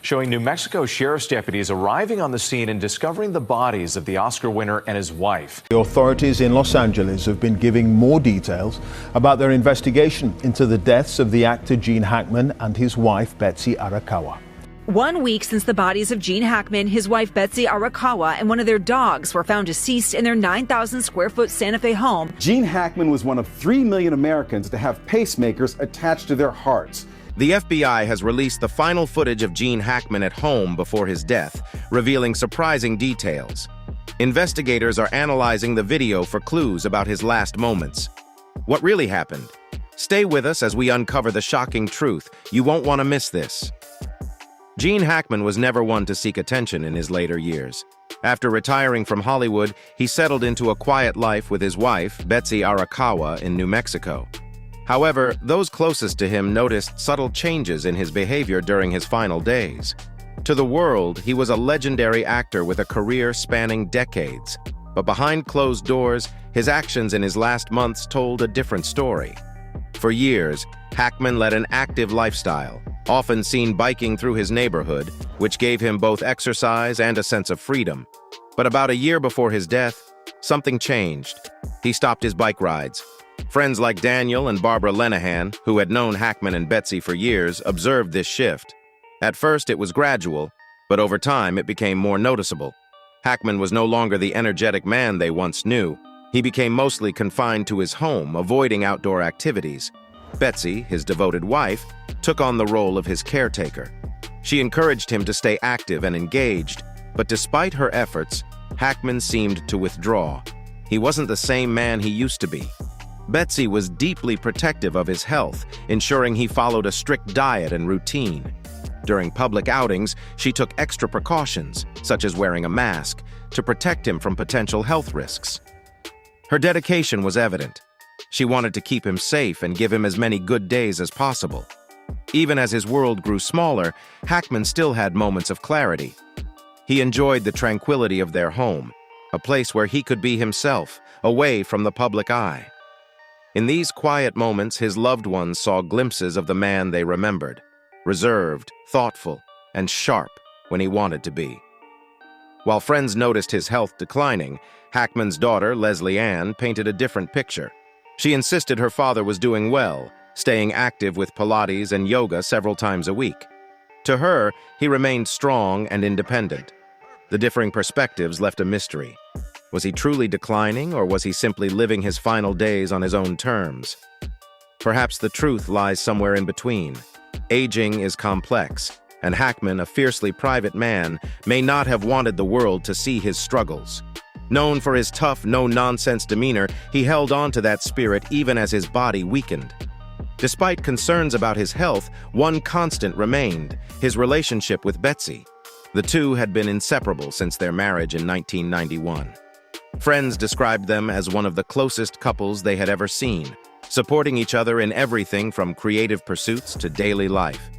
showing New Mexico sheriff's deputies arriving on the scene and discovering the bodies of the Oscar winner and his wife. The authorities in Los Angeles have been giving more details about their investigation into the deaths of the actor Gene Hackman and his wife Betsy Arakawa. 1 week since the bodies of Gene Hackman, his wife Betsy Arakawa, and one of their dogs were found deceased in their 9,000 square foot Santa Fe home. Gene Hackman was one of 3 million Americans to have pacemakers attached to their hearts. The FBI has released the final footage of Gene Hackman at home before his death, revealing surprising details. Investigators are analyzing the video for clues about his last moments. What really happened? Stay with us as we uncover the shocking truth. You won't want to miss this. Gene Hackman was never one to seek attention in his later years. After retiring from Hollywood, he settled into a quiet life with his wife, Betsy Arakawa, in New Mexico. However, those closest to him noticed subtle changes in his behavior during his final days. To the world, he was a legendary actor with a career spanning decades. But behind closed doors, his actions in his last months told a different story. For years, Hackman led an active lifestyle, often seen biking through his neighborhood, which gave him both exercise and a sense of freedom. But about a year before his death, something changed. He stopped his bike rides. Friends like Daniel and Barbara Lenahan, who had known Hackman and Betsy for years, observed this shift. At first, it was gradual, but over time, it became more noticeable. Hackman was no longer the energetic man they once knew. He became mostly confined to his home, avoiding outdoor activities. Betsy, his devoted wife, took on the role of his caretaker. She encouraged him to stay active and engaged, but despite her efforts, Hackman seemed to withdraw. He wasn't the same man he used to be. Betsy was deeply protective of his health, ensuring he followed a strict diet and routine. During public outings, she took extra precautions, such as wearing a mask, to protect him from potential health risks. Her dedication was evident. She wanted to keep him safe and give him as many good days as possible. Even as his world grew smaller, Hackman still had moments of clarity. He enjoyed the tranquility of their home, a place where he could be himself, away from the public eye. In these quiet moments, his loved ones saw glimpses of the man they remembered, reserved, thoughtful, and sharp when he wanted to be. While friends noticed his health declining, Hackman's daughter, Leslie Ann, painted a different picture. She insisted her father was doing well, staying active with Pilates and yoga several times a week. To her, he remained strong and independent. The differing perspectives left a mystery. Was he truly declining, or was he simply living his final days on his own terms? Perhaps the truth lies somewhere in between. Aging is complex, and Hackman, a fiercely private man, may not have wanted the world to see his struggles. Known for his tough, no-nonsense demeanor, he held on to that spirit even as his body weakened. Despite concerns about his health, one constant remained: his relationship with Betsy. The two had been inseparable since their marriage in 1991. Friends described them as one of the closest couples they had ever seen, supporting each other in everything from creative pursuits to daily life.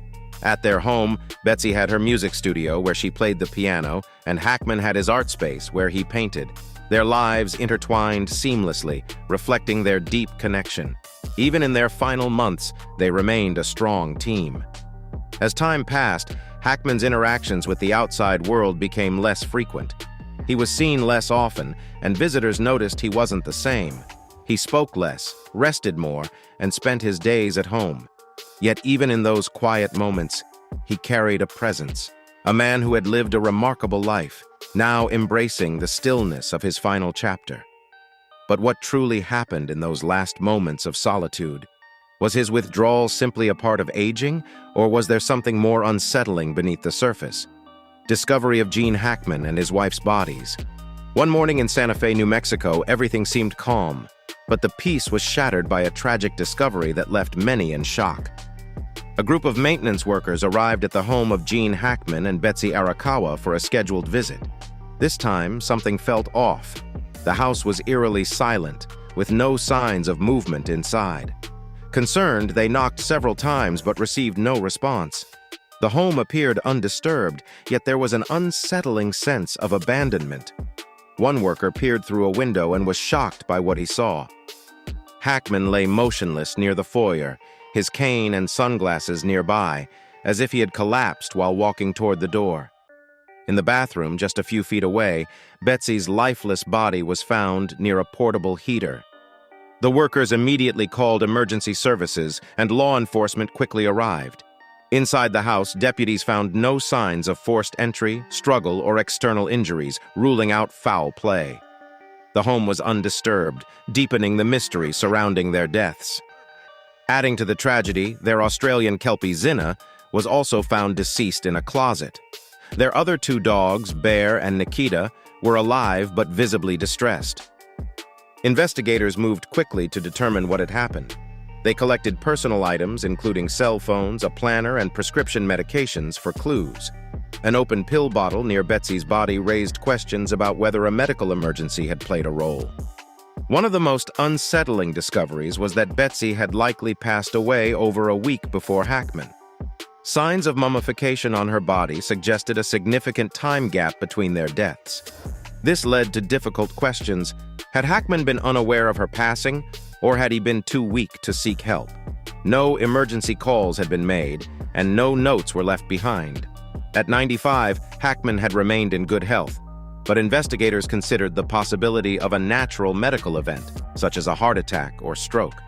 At their home, Betsy had her music studio where she played the piano, and Hackman had his art space where he painted. Their lives intertwined seamlessly, reflecting their deep connection. Even in their final months, they remained a strong team. As time passed, Hackman's interactions with the outside world became less frequent. He was seen less often, and visitors noticed he wasn't the same. He spoke less, rested more, and spent his days at home. Yet even in those quiet moments, he carried a presence. A man who had lived a remarkable life, now embracing the stillness of his final chapter. But what truly happened in those last moments of solitude? Was his withdrawal simply a part of aging, or was there something more unsettling beneath the surface? Discovery of Gene Hackman and his wife's bodies. One morning in Santa Fe, New Mexico, everything seemed calm, but the peace was shattered by a tragic discovery that left many in shock. A group of maintenance workers arrived at the home of Gene Hackman and Betsy Arakawa for a scheduled visit. This time, something felt off. The house was eerily silent, with no signs of movement inside. Concerned, they knocked several times but received no response. The home appeared undisturbed, yet there was an unsettling sense of abandonment. One worker peered through a window and was shocked by what he saw. Hackman lay motionless near the foyer, his cane and sunglasses nearby, as if he had collapsed while walking toward the door. In the bathroom, just a few feet away, Betsy's lifeless body was found near a portable heater. The workers immediately called emergency services, and law enforcement quickly arrived. Inside the house, deputies found no signs of forced entry, struggle, or external injuries, ruling out foul play. The home was undisturbed, deepening the mystery surrounding their deaths. Adding to the tragedy, their Australian Kelpie Zinna was also found deceased in a closet. Their other two dogs, Bear and Nikita, were alive but visibly distressed. Investigators moved quickly to determine what had happened. They collected personal items, including cell phones, a planner, and prescription medications for clues. An open pill bottle near Betsy's body raised questions about whether a medical emergency had played a role. One of the most unsettling discoveries was that Betsy had likely passed away over a week before Hackman. Signs of mummification on her body suggested a significant time gap between their deaths. This led to difficult questions. Had Hackman been unaware of her passing, or had he been too weak to seek help? No emergency calls had been made, and no notes were left behind. At 95, Hackman had remained in good health, but investigators considered the possibility of a natural medical event, such as a heart attack or stroke.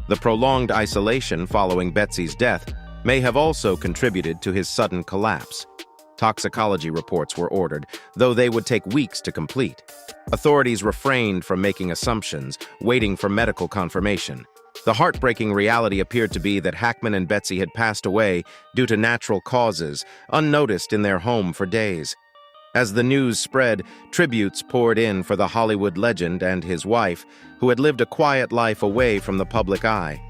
The prolonged isolation following Betsy's death may have also contributed to his sudden collapse. Toxicology reports were ordered, though they would take weeks to complete. Authorities refrained from making assumptions, waiting for medical confirmation. The heartbreaking reality appeared to be that Hackman and Betsy had passed away due to natural causes, unnoticed in their home for days. As the news spread, tributes poured in for the Hollywood legend and his wife, who had lived a quiet life away from the public eye.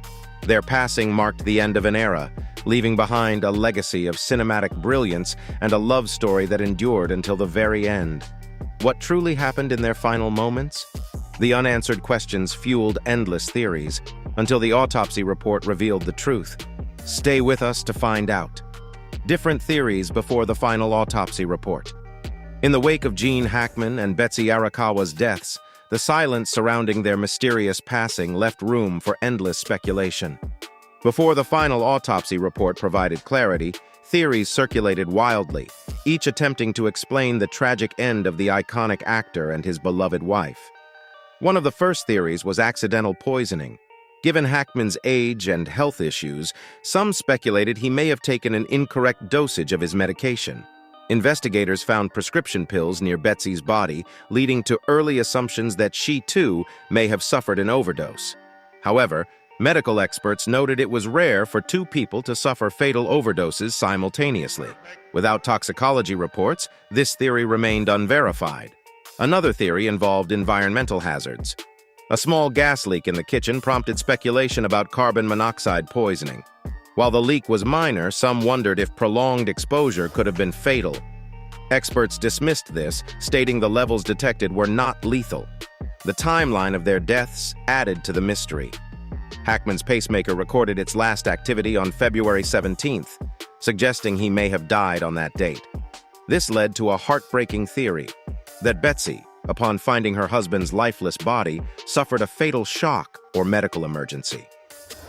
Their passing marked the end of an era, leaving behind a legacy of cinematic brilliance and a love story that endured until the very end. What truly happened in their final moments? The unanswered questions fueled endless theories, until the autopsy report revealed the truth. Stay with us to find out. Different theories before the final autopsy report. In the wake of Gene Hackman and Betsy Arakawa's deaths, the silence surrounding their mysterious passing left room for endless speculation. Before the final autopsy report provided clarity, theories circulated wildly, each attempting to explain the tragic end of the iconic actor and his beloved wife. One of the first theories was accidental poisoning. Given Hackman's age and health issues, some speculated he may have taken an incorrect dosage of his medication. Investigators found prescription pills near Betsy's body, leading to early assumptions that she, too, may have suffered an overdose. However, medical experts noted it was rare for two people to suffer fatal overdoses simultaneously. Without toxicology reports, this theory remained unverified. Another theory involved environmental hazards. A small gas leak in the kitchen prompted speculation about carbon monoxide poisoning. While the leak was minor, some wondered if prolonged exposure could have been fatal. Experts dismissed this, stating the levels detected were not lethal. The timeline of their deaths added to the mystery. Hackman's pacemaker recorded its last activity on February 17th, suggesting he may have died on that date. This led to a heartbreaking theory that Betsy, upon finding her husband's lifeless body, suffered a fatal shock or medical emergency.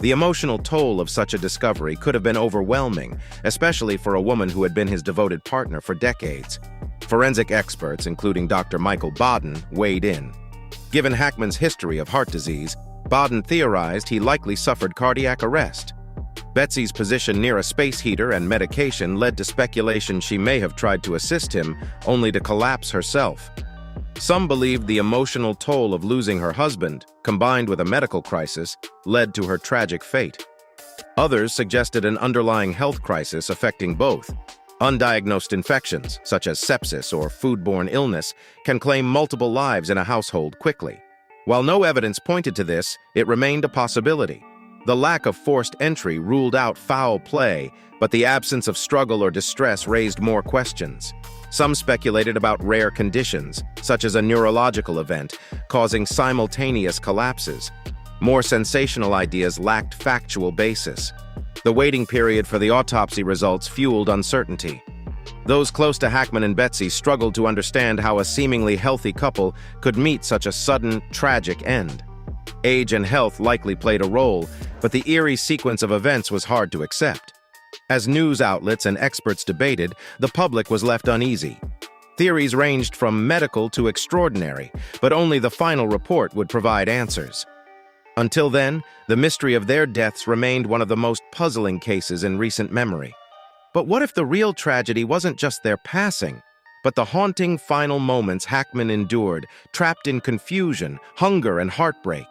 The emotional toll of such a discovery could have been overwhelming, especially for a woman who had been his devoted partner for decades. Forensic experts, including Dr. Michael Baden, weighed in. Given Hackman's history of heart disease, Baden theorized he likely suffered cardiac arrest. Betsy's position near a space heater and medication led to speculation she may have tried to assist him, only to collapse herself. Some believed the emotional toll of losing her husband, combined with a medical crisis, led to her tragic fate. Others suggested an underlying health crisis affecting both. Undiagnosed infections, such as sepsis or foodborne illness, can claim multiple lives in a household quickly. While no evidence pointed to this, it remained a possibility. The lack of forced entry ruled out foul play, but the absence of struggle or distress raised more questions. Some speculated about rare conditions, such as a neurological event, causing simultaneous collapses. More sensational ideas lacked factual basis. The waiting period for the autopsy results fueled uncertainty. Those close to Hackman and Betsy struggled to understand how a seemingly healthy couple could meet such a sudden, tragic end. Age and health likely played a role, but the eerie sequence of events was hard to accept. As news outlets and experts debated, the public was left uneasy. Theories ranged from medical to extraordinary, but only the final report would provide answers. Until then, the mystery of their deaths remained one of the most puzzling cases in recent memory. But what if the real tragedy wasn't just their passing, but the haunting final moments Hackman endured, trapped in confusion, hunger, and heartbreak?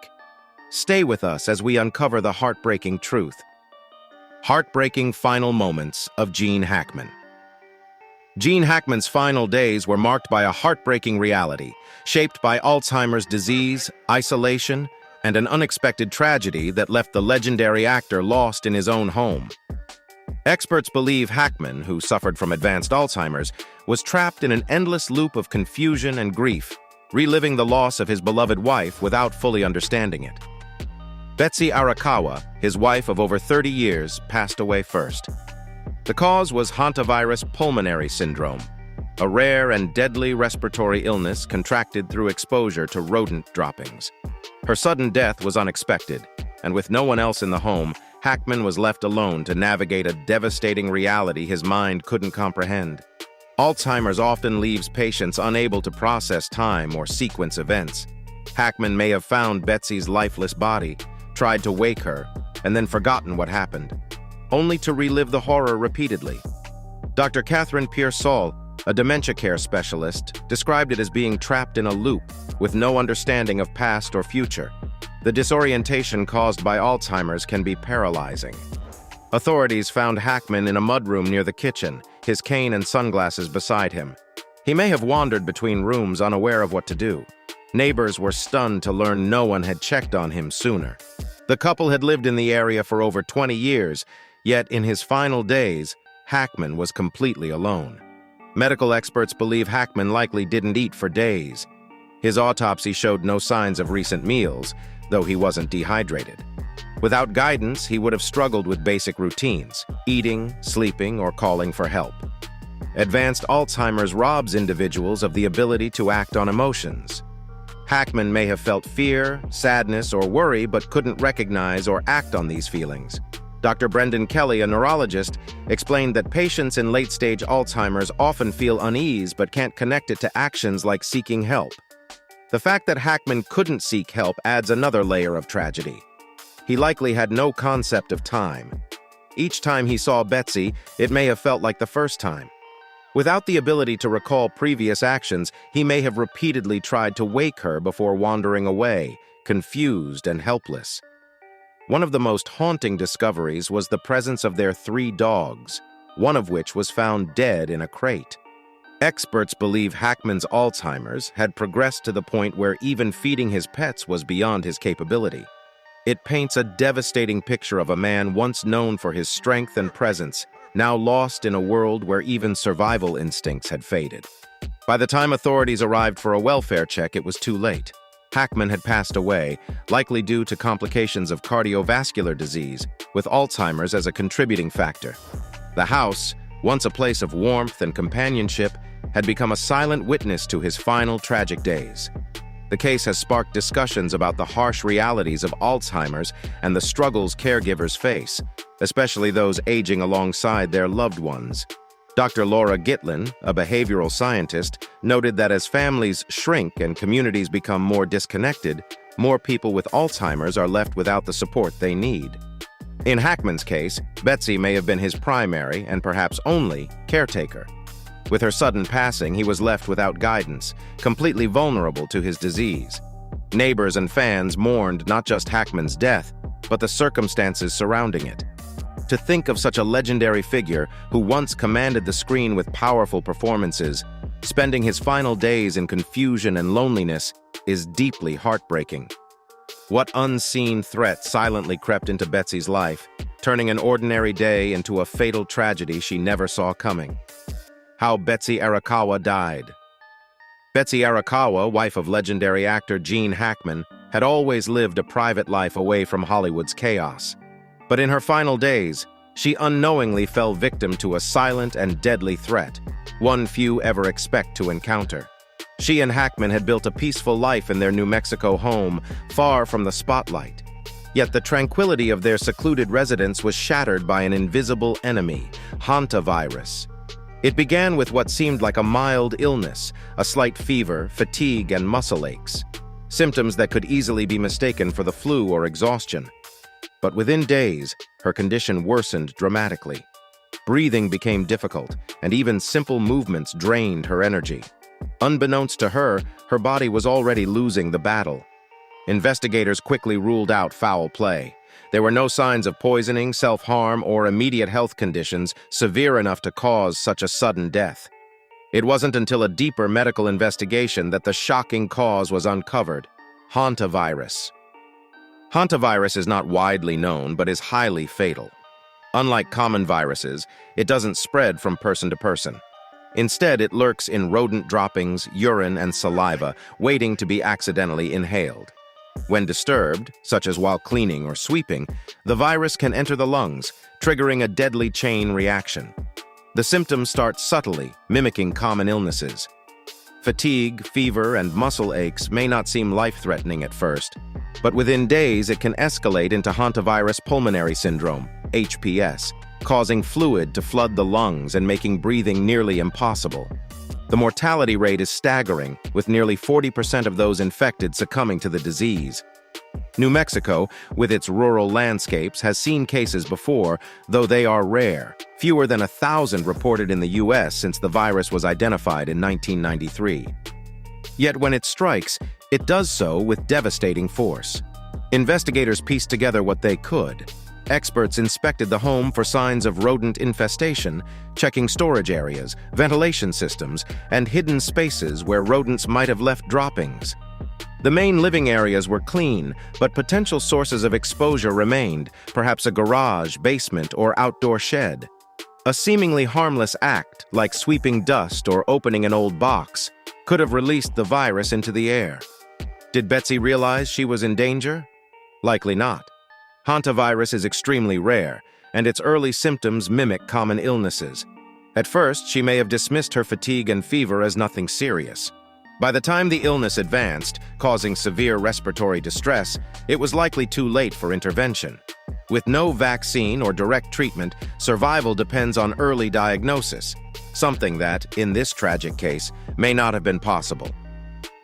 Stay with us as we uncover the heartbreaking truth. Heartbreaking final moments of Gene Hackman. Gene Hackman's final days were marked by a heartbreaking reality, shaped by Alzheimer's disease, isolation, and an unexpected tragedy that left the legendary actor lost in his own home. Experts believe Hackman, who suffered from advanced Alzheimer's, was trapped in an endless loop of confusion and grief, reliving the loss of his beloved wife without fully understanding it. Betsy Arakawa, his wife of over 30 years, passed away first. The cause was hantavirus pulmonary syndrome, a rare and deadly respiratory illness contracted through exposure to rodent droppings. Her sudden death was unexpected, and with no one else in the home, Hackman was left alone to navigate a devastating reality his mind couldn't comprehend. Alzheimer's often leaves patients unable to process time or sequence events. Hackman may have found Betsy's lifeless body, tried to wake her, and then forgotten what happened, only to relive the horror repeatedly. Dr. Catherine Pearsall, a dementia care specialist, described it as being trapped in a loop with no understanding of past or future. The disorientation caused by Alzheimer's can be paralyzing. Authorities found Hackman in a mudroom near the kitchen, his cane and sunglasses beside him. He may have wandered between rooms unaware of what to do. Neighbors were stunned to learn no one had checked on him sooner. The couple had lived in the area for over 20 years, yet in his final days, Hackman was completely alone. Medical experts believe Hackman likely didn't eat for days. His autopsy showed no signs of recent meals, though he wasn't dehydrated. Without guidance, he would have struggled with basic routines, eating, sleeping, or calling for help. Advanced Alzheimer's robs individuals of the ability to act on emotions. Hackman may have felt fear, sadness, or worry, but couldn't recognize or act on these feelings. Dr. Brendan Kelly, a neurologist, explained that patients in late-stage Alzheimer's often feel unease but can't connect it to actions like seeking help. The fact that Hackman couldn't seek help adds another layer of tragedy. He likely had no concept of time. Each time he saw Betsy, it may have felt like the first time. Without the ability to recall previous actions, he may have repeatedly tried to wake her before wandering away, confused and helpless. One of the most haunting discoveries was the presence of their 3 dogs, one of which was found dead in a crate. Experts believe Hackman's Alzheimer's had progressed to the point where even feeding his pets was beyond his capability. It paints a devastating picture of a man once known for his strength and presence, now lost in a world where even survival instincts had faded. By the time authorities arrived for a welfare check, it was too late. Hackman had passed away, likely due to complications of cardiovascular disease, with Alzheimer's as a contributing factor. The house, once a place of warmth and companionship, had become a silent witness to his final tragic days. The case has sparked discussions about the harsh realities of Alzheimer's and the struggles caregivers face, especially those aging alongside their loved ones. Dr. Laura Gitlin, a behavioral scientist, noted that as families shrink and communities become more disconnected, more people with Alzheimer's are left without the support they need. In Hackman's case, Betsy may have been his primary and perhaps only caretaker. With her sudden passing, he was left without guidance, completely vulnerable to his disease. Neighbors and fans mourned not just Hackman's death, but the circumstances surrounding it. To think of such a legendary figure who once commanded the screen with powerful performances, spending his final days in confusion and loneliness, is deeply heartbreaking. What unseen threat silently crept into Betsy's life, turning an ordinary day into a fatal tragedy she never saw coming? How Betsy Arakawa died. Betsy Arakawa, wife of legendary actor Gene Hackman, had always lived a private life away from Hollywood's chaos. But in her final days, she unknowingly fell victim to a silent and deadly threat, one few ever expect to encounter. She and Hackman had built a peaceful life in their New Mexico home, far from the spotlight. Yet the tranquility of their secluded residence was shattered by an invisible enemy, hantavirus. It began with what seemed like a mild illness, a slight fever, fatigue, and muscle aches, symptoms that could easily be mistaken for the flu or exhaustion. But within days, her condition worsened dramatically. Breathing became difficult, and even simple movements drained her energy. Unbeknownst to her, her body was already losing the battle. Investigators quickly ruled out foul play. There were no signs of poisoning, self-harm, or immediate health conditions severe enough to cause such a sudden death. It wasn't until a deeper medical investigation that the shocking cause was uncovered: hantavirus. Hantavirus is not widely known, but is highly fatal. Unlike common viruses, it doesn't spread from person to person. Instead, it lurks in rodent droppings, urine, and saliva, waiting to be accidentally inhaled. When disturbed, such as while cleaning or sweeping, the virus can enter the lungs, triggering a deadly chain reaction. The symptoms start subtly, mimicking common illnesses. Fatigue, fever, and muscle aches may not seem life-threatening at first, but within days it can escalate into hantavirus pulmonary syndrome, HPS, causing fluid to flood the lungs and making breathing nearly impossible. The mortality rate is staggering, with nearly 40% of those infected succumbing to the disease. New Mexico, with its rural landscapes, has seen cases before, though they are rare, fewer than 1,000 reported in the U.S. since the virus was identified in 1993. Yet when it strikes, it does so with devastating force. Investigators pieced together what they could. Experts inspected the home for signs of rodent infestation, checking storage areas, ventilation systems, and hidden spaces where rodents might have left droppings. The main living areas were clean, but potential sources of exposure remained, perhaps a garage, basement, or outdoor shed. A seemingly harmless act, like sweeping dust or opening an old box, could have released the virus into the air. Did Betsy realize she was in danger? Likely not. Hantavirus is extremely rare, and its early symptoms mimic common illnesses. At first, she may have dismissed her fatigue and fever as nothing serious. By the time the illness advanced, causing severe respiratory distress, it was likely too late for intervention. With no vaccine or direct treatment, survival depends on early diagnosis, something that, in this tragic case, may not have been possible.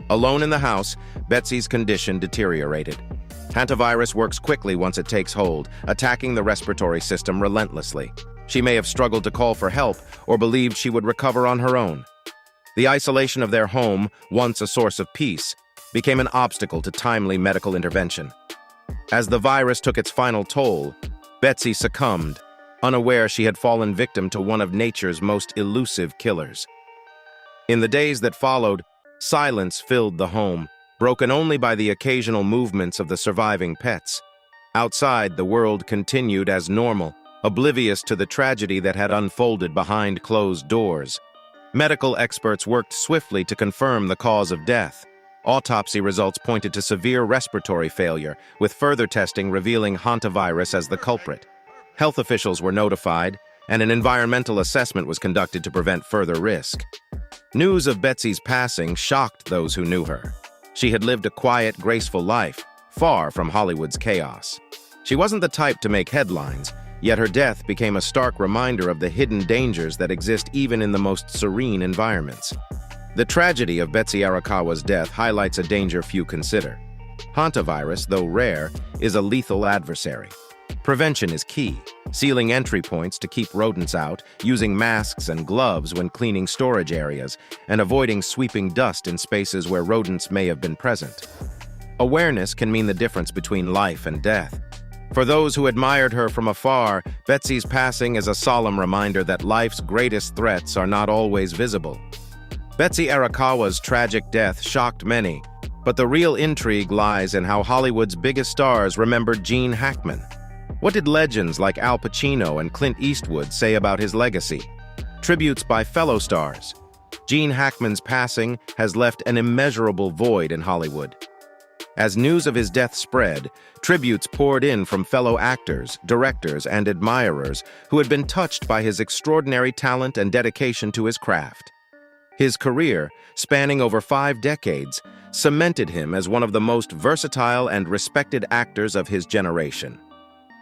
Alone in the house, Betsy's condition deteriorated. Hantavirus works quickly once it takes hold, attacking the respiratory system relentlessly. She may have struggled to call for help or believed she would recover on her own. The isolation of their home, once a source of peace, became an obstacle to timely medical intervention. As the virus took its final toll, Betsy succumbed, unaware she had fallen victim to one of nature's most elusive killers. In the days that followed, silence filled the home, broken only by the occasional movements of the surviving pets. Outside, the world continued as normal, oblivious to the tragedy that had unfolded behind closed doors. Medical experts worked swiftly to confirm the cause of death. Autopsy results pointed to severe respiratory failure, with further testing revealing hantavirus as the culprit. Health officials were notified, and an environmental assessment was conducted to prevent further risk. News of Betsy's passing shocked those who knew her. She had lived a quiet, graceful life, far from Hollywood's chaos. She wasn't the type to make headlines, yet her death became a stark reminder of the hidden dangers that exist even in the most serene environments. The tragedy of Betsy Arakawa's death highlights a danger few consider. Hantavirus, though rare, is a lethal adversary. Prevention is key, sealing entry points to keep rodents out, using masks and gloves when cleaning storage areas, and avoiding sweeping dust in spaces where rodents may have been present. Awareness can mean the difference between life and death. For those who admired her from afar, Betsy's passing is a solemn reminder that life's greatest threats are not always visible. Betsy Arakawa's tragic death shocked many, but the real intrigue lies in how Hollywood's biggest stars remembered Gene Hackman. What did legends like Al Pacino and Clint Eastwood say about his legacy? Tributes by fellow stars. Gene Hackman's passing has left an immeasurable void in Hollywood. As news of his death spread, tributes poured in from fellow actors, directors, and admirers who had been touched by his extraordinary talent and dedication to his craft. His career, spanning over 5 decades, cemented him as one of the most versatile and respected actors of his generation.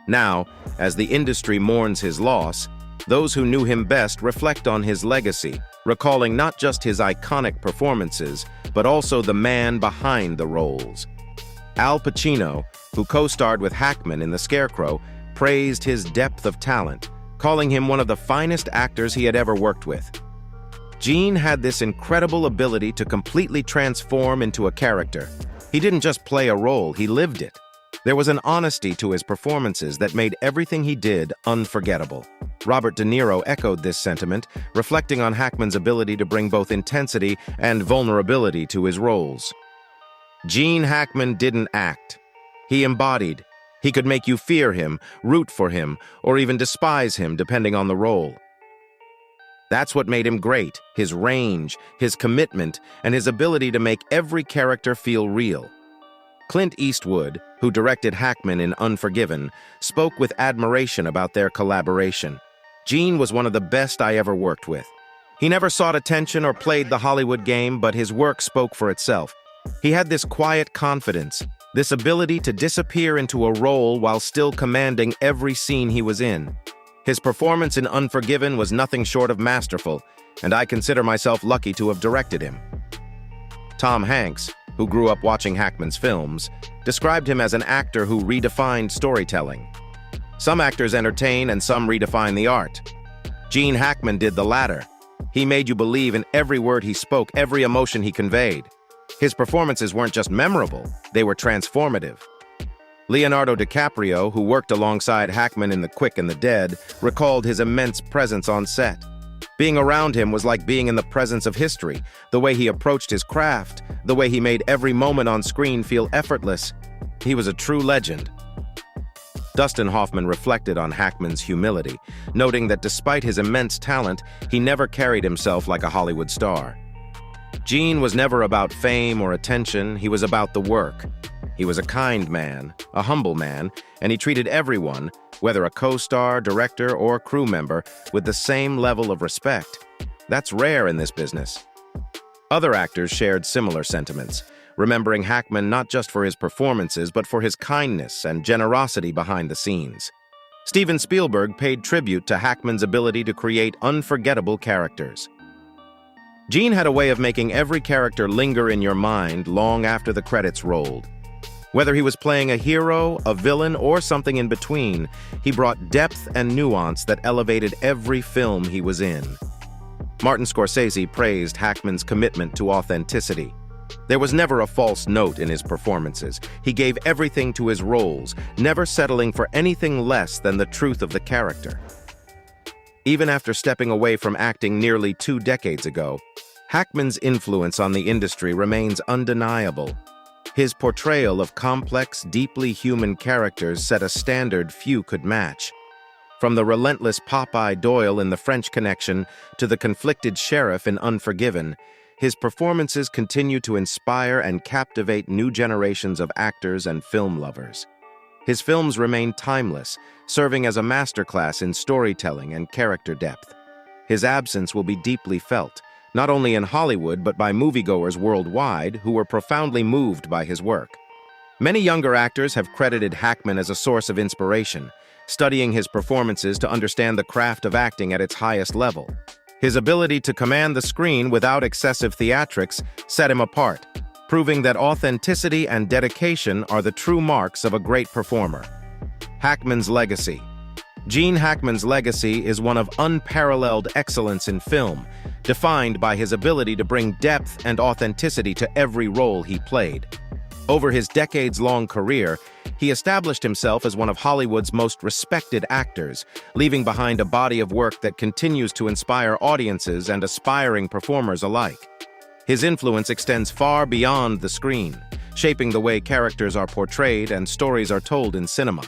Now, as the industry mourns his loss, those who knew him best reflect on his legacy, recalling not just his iconic performances, but also the man behind the roles. Al Pacino, who co-starred with Hackman in The Scarecrow, praised his depth of talent, calling him one of the finest actors he had ever worked with. Gene had this incredible ability to completely transform into a character. He didn't just play a role, he lived it. There was an honesty to his performances that made everything he did unforgettable. Robert De Niro echoed this sentiment, reflecting on Hackman's ability to bring both intensity and vulnerability to his roles. Gene Hackman didn't act. He embodied. He could make you fear him, root for him, or even despise him depending on the role. That's what made him great, his range, his commitment, and his ability to make every character feel real. Clint Eastwood, who directed Hackman in Unforgiven, spoke with admiration about their collaboration. Gene was one of the best I ever worked with. He never sought attention or played the Hollywood game, but his work spoke for itself. He had this quiet confidence, this ability to disappear into a role while still commanding every scene he was in. His performance in Unforgiven was nothing short of masterful, and I consider myself lucky to have directed him. Tom Hanks, who grew up watching Hackman's films, described him as an actor who redefined storytelling. Some actors entertain and some redefine the art. Gene Hackman did the latter. He made you believe in every word he spoke, every emotion he conveyed. His performances weren't just memorable, they were transformative. Leonardo DiCaprio, who worked alongside Hackman in The Quick and the Dead, recalled his immense presence on set. Being around him was like being in the presence of history, the way he approached his craft, the way he made every moment on screen feel effortless. He was a true legend. Dustin Hoffman reflected on Hackman's humility, noting that despite his immense talent, he never carried himself like a Hollywood star. Gene was never about fame or attention, he was about the work. He was a kind man, a humble man, and he treated everyone, whether a co-star, director, or crew member, with the same level of respect. That's rare in this business. Other actors shared similar sentiments, remembering Hackman not just for his performances, but for his kindness and generosity behind the scenes. Steven Spielberg paid tribute to Hackman's ability to create unforgettable characters. Gene had a way of making every character linger in your mind long after the credits rolled. Whether he was playing a hero, a villain, or something in between, he brought depth and nuance that elevated every film he was in. Martin Scorsese praised Hackman's commitment to authenticity. There was never a false note in his performances. He gave everything to his roles, never settling for anything less than the truth of the character. Even after stepping away from acting nearly 2 decades ago, Hackman's influence on the industry remains undeniable. His portrayal of complex, deeply human characters set a standard few could match. From the relentless Popeye Doyle in The French Connection to the conflicted sheriff in Unforgiven, his performances continue to inspire and captivate new generations of actors and film lovers. His films remain timeless, serving as a masterclass in storytelling and character depth. His absence will be deeply felt, not only in Hollywood but by moviegoers worldwide who were profoundly moved by his work. Many younger actors have credited Hackman as a source of inspiration, studying his performances to understand the craft of acting at its highest level. His ability to command the screen without excessive theatrics set him apart, proving that authenticity and dedication are the true marks of a great performer. Hackman's legacy. Gene Hackman's legacy is one of unparalleled excellence in film, defined by his ability to bring depth and authenticity to every role he played. Over his decades-long career, he established himself as one of Hollywood's most respected actors, leaving behind a body of work that continues to inspire audiences and aspiring performers alike. His influence extends far beyond the screen, shaping the way characters are portrayed and stories are told in cinema.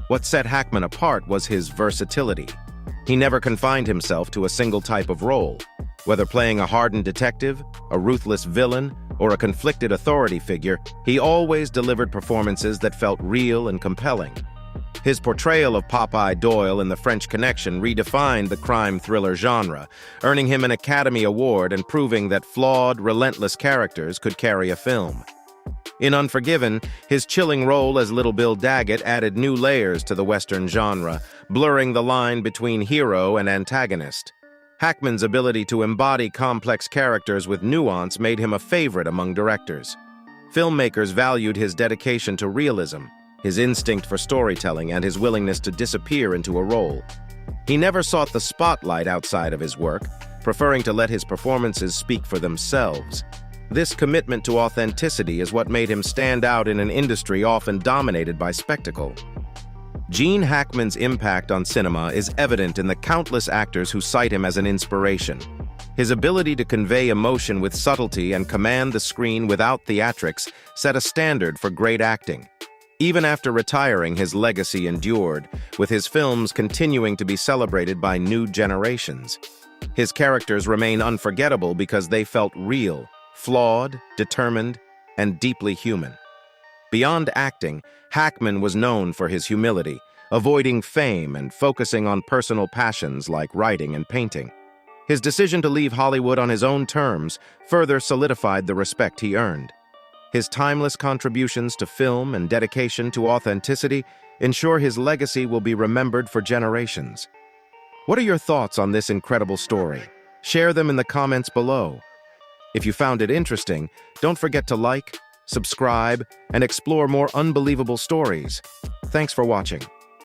What set Hackman apart was his versatility. He never confined himself to a single type of role. Whether playing a hardened detective, a ruthless villain, or a conflicted authority figure, he always delivered performances that felt real and compelling. His portrayal of Popeye Doyle in The French Connection redefined the crime thriller genre, earning him an Academy Award and proving that flawed, relentless characters could carry a film. In Unforgiven, his chilling role as Little Bill Daggett added new layers to the Western genre, blurring the line between hero and antagonist. Hackman's ability to embody complex characters with nuance made him a favorite among directors. Filmmakers valued his dedication to realism, his instinct for storytelling, and his willingness to disappear into a role. He never sought the spotlight outside of his work, preferring to let his performances speak for themselves. This commitment to authenticity is what made him stand out in an industry often dominated by spectacle. Gene Hackman's impact on cinema is evident in the countless actors who cite him as an inspiration. His ability to convey emotion with subtlety and command the screen without theatrics set a standard for great acting. Even after retiring, his legacy endured, with his films continuing to be celebrated by new generations. His characters remain unforgettable because they felt real, flawed, determined, and deeply human. Beyond acting, Hackman was known for his humility, avoiding fame and focusing on personal passions like writing and painting. His decision to leave Hollywood on his own terms further solidified the respect he earned. His timeless contributions to film and dedication to authenticity ensure his legacy will be remembered for generations. What are your thoughts on this incredible story? Share them in the comments below. If you found it interesting, don't forget to like, subscribe, and explore more unbelievable stories. Thanks for watching.